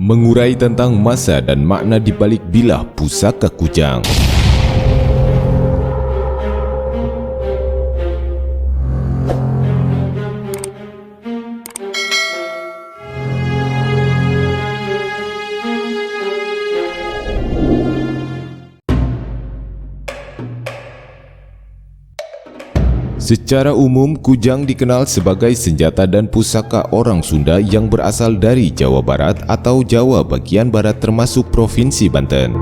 mengurai tentang masa dan makna di balik bilah pusaka kujang. Secara umum, kujang dikenal sebagai senjata dan pusaka orang Sunda yang berasal dari Jawa Barat atau Jawa bagian barat termasuk Provinsi Banten.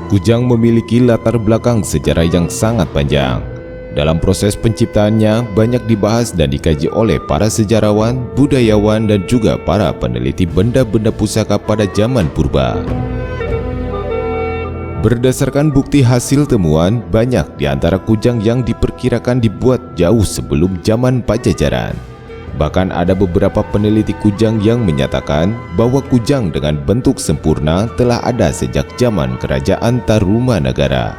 Kujang memiliki latar belakang sejarah yang sangat panjang. Dalam proses penciptaannya banyak dibahas dan dikaji oleh para sejarawan, budayawan, dan juga para peneliti benda-benda pusaka pada zaman purba. Berdasarkan bukti hasil temuan, banyak di antara kujang yang diperkirakan dibuat jauh sebelum zaman Pajajaran. Bahkan ada beberapa peneliti kujang yang menyatakan bahwa kujang dengan bentuk sempurna telah ada sejak zaman Kerajaan Tarumanagara.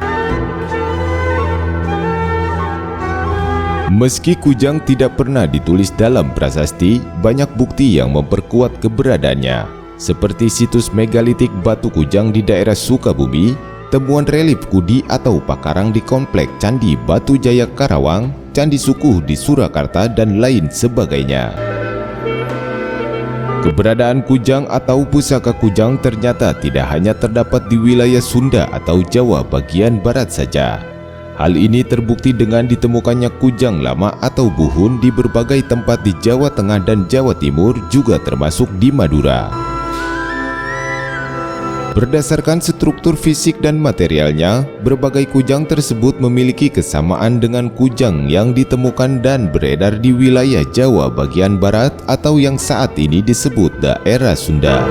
Meski kujang tidak pernah ditulis dalam prasasti, banyak bukti yang memperkuat keberadaannya, seperti situs megalitik batu kujang di daerah Sukabumi, temuan relief kudi atau pakarang di komplek Candi Batu Jaya Karawang, Candi Sukuh di Surakarta, dan lain sebagainya. Keberadaan kujang atau pusaka kujang ternyata tidak hanya terdapat di wilayah Sunda atau Jawa bagian barat saja. Hal ini terbukti dengan ditemukannya kujang lama atau buhun di berbagai tempat di Jawa Tengah dan Jawa Timur, juga termasuk di Madura. Berdasarkan struktur fisik dan materialnya, berbagai kujang tersebut memiliki kesamaan dengan kujang yang ditemukan dan beredar di wilayah Jawa bagian barat atau yang saat ini disebut daerah Sunda.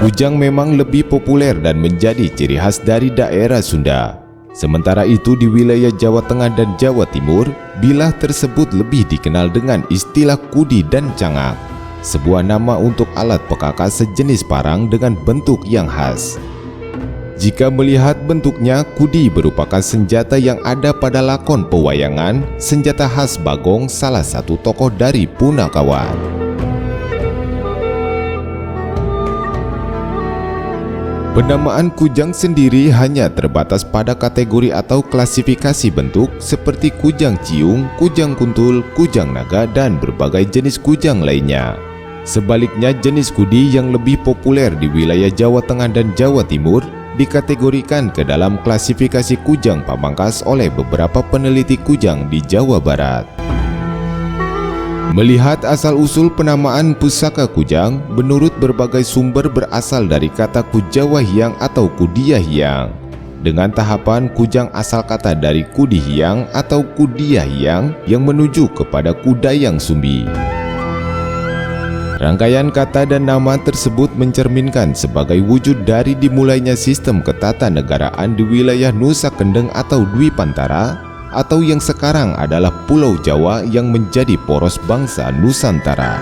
Kujang memang lebih populer dan menjadi ciri khas dari daerah Sunda. Sementara itu di wilayah Jawa Tengah dan Jawa Timur, bilah tersebut lebih dikenal dengan istilah kudi dan cangak, sebuah nama untuk alat pekakas sejenis parang dengan bentuk yang khas. Jika melihat bentuknya, kudi merupakan senjata yang ada pada lakon pewayangan, senjata khas Bagong, salah satu tokoh dari Punakawan. Penamaan kujang sendiri hanya terbatas pada kategori atau klasifikasi bentuk seperti kujang ciung, kujang kuntul, kujang naga, dan berbagai jenis kujang lainnya. Sebaliknya, jenis kudi yang lebih populer di wilayah Jawa Tengah dan Jawa Timur dikategorikan ke dalam klasifikasi kujang pamangkas oleh beberapa peneliti kujang di Jawa Barat. Melihat asal-usul penamaan pusaka kujang, menurut berbagai sumber berasal dari kata Kujawa Hyang atau Kudia Hyang. Dengan tahapan kujang asal kata dari Kudi Hyang atau Kudia Hyang yang menuju kepada Kudayang Sumbi. Rangkaian kata dan nama tersebut mencerminkan sebagai wujud dari dimulainya sistem ketatanegaraan di wilayah Nusa Kendeng atau Dwi Pantara, atau yang sekarang adalah Pulau Jawa yang menjadi poros bangsa Nusantara.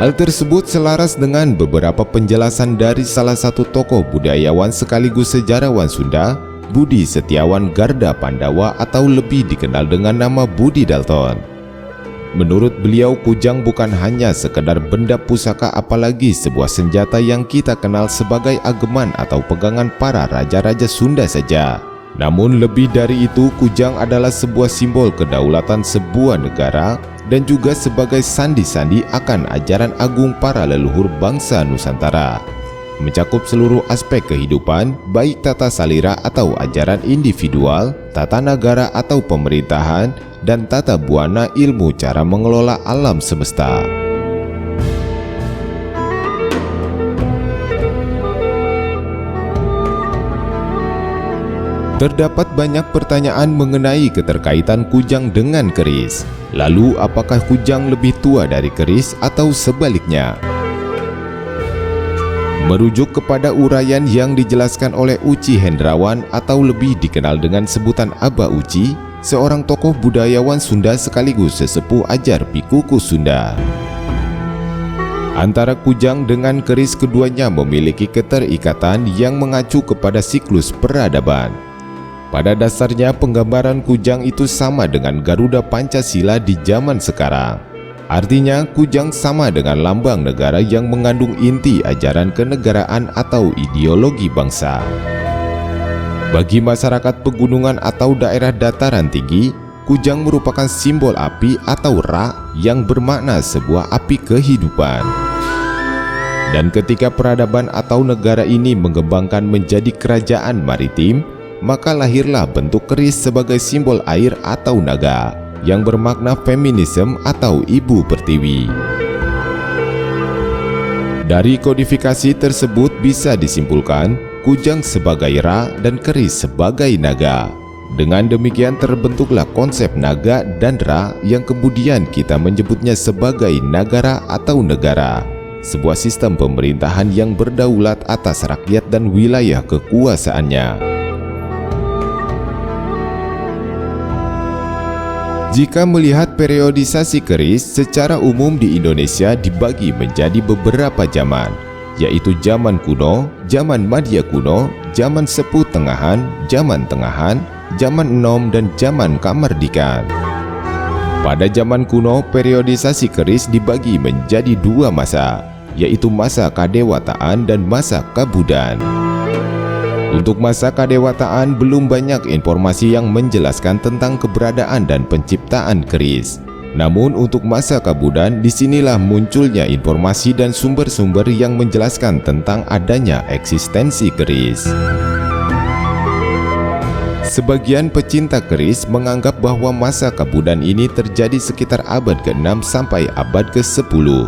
Hal tersebut selaras dengan beberapa penjelasan dari salah satu tokoh budayawan sekaligus sejarawan Sunda, Budi Setiawan Garda Pandawa atau lebih dikenal dengan nama Budi Dalton. Menurut beliau, kujang bukan hanya sekedar benda pusaka, apalagi sebuah senjata yang kita kenal sebagai ageman atau pegangan para raja-raja Sunda saja. Namun lebih dari itu, kujang adalah sebuah simbol kedaulatan sebuah negara dan juga sebagai sandi-sandi akan ajaran agung para leluhur bangsa Nusantara. Mencakup seluruh aspek kehidupan, baik tata salira atau ajaran individual, tata negara atau pemerintahan, dan tata buana ilmu cara mengelola alam semesta. Terdapat banyak pertanyaan mengenai keterkaitan kujang dengan keris. Lalu, apakah kujang lebih tua dari keris atau sebaliknya? Merujuk kepada uraian yang dijelaskan oleh Uci Hendrawan atau lebih dikenal dengan sebutan Aba Uci, seorang tokoh budayawan Sunda sekaligus sesepuh ajar Pikuku Sunda. Antara kujang dengan keris, keduanya memiliki keterikatan yang mengacu kepada siklus peradaban. Pada dasarnya penggambaran kujang itu sama dengan Garuda Pancasila di zaman sekarang. Artinya kujang sama dengan lambang negara yang mengandung inti ajaran kenegaraan atau ideologi bangsa. Bagi masyarakat pegunungan atau daerah dataran tinggi, kujang merupakan simbol api atau Ra yang bermakna sebuah api kehidupan. Dan ketika peradaban atau negara ini mengembangkan menjadi kerajaan maritim, maka lahirlah bentuk keris sebagai simbol air atau naga yang bermakna feminisme atau ibu pertiwi. Dari kodifikasi tersebut bisa disimpulkan kujang sebagai Ra dan keris sebagai naga. Dengan demikian terbentuklah konsep naga dan Ra yang kemudian kita menyebutnya sebagai nagara atau negara, sebuah sistem pemerintahan yang berdaulat atas rakyat dan wilayah kekuasaannya. Jika melihat periodisasi keris, secara umum di Indonesia dibagi menjadi beberapa zaman, yaitu zaman kuno, zaman Madya kuno, zaman sepuh tengahan, zaman tengahan, zaman enom, dan zaman kamardikan. Pada zaman kuno, periodisasi keris dibagi menjadi dua masa, yaitu masa kadewataan dan masa kabudan. Untuk masa kadewataan belum banyak informasi yang menjelaskan tentang keberadaan dan penciptaan keris. Namun untuk masa kabudan, disinilah munculnya informasi dan sumber-sumber yang menjelaskan tentang adanya eksistensi keris. Sebagian pecinta keris menganggap bahwa masa kabudan ini terjadi sekitar abad ke-6 sampai abad ke-10.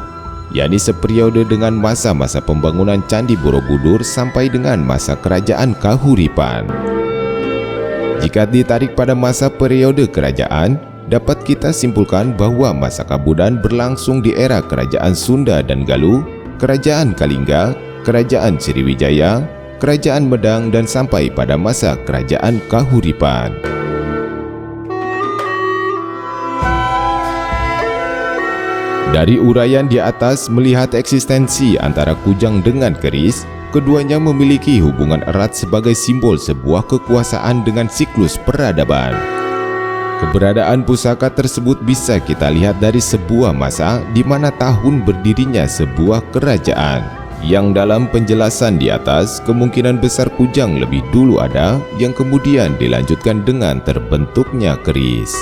yakni seperiode dengan masa-masa pembangunan Candi Borobudur sampai dengan masa kerajaan Kahuripan. Jika ditarik pada masa periode kerajaan, dapat kita simpulkan bahwa masa kabudan berlangsung di era Kerajaan Sunda dan Galuh, Kerajaan Kalingga, Kerajaan Sriwijaya, Kerajaan Medang, dan sampai pada masa Kerajaan Kahuripan. Dari uraian di atas melihat eksistensi antara kujang dengan keris, keduanya memiliki hubungan erat sebagai simbol sebuah kekuasaan dengan siklus peradaban. Keberadaan pusaka tersebut bisa kita lihat dari sebuah masa di mana tahun berdirinya sebuah kerajaan, yang dalam penjelasan di atas kemungkinan besar kujang lebih dulu ada, yang kemudian dilanjutkan dengan terbentuknya keris.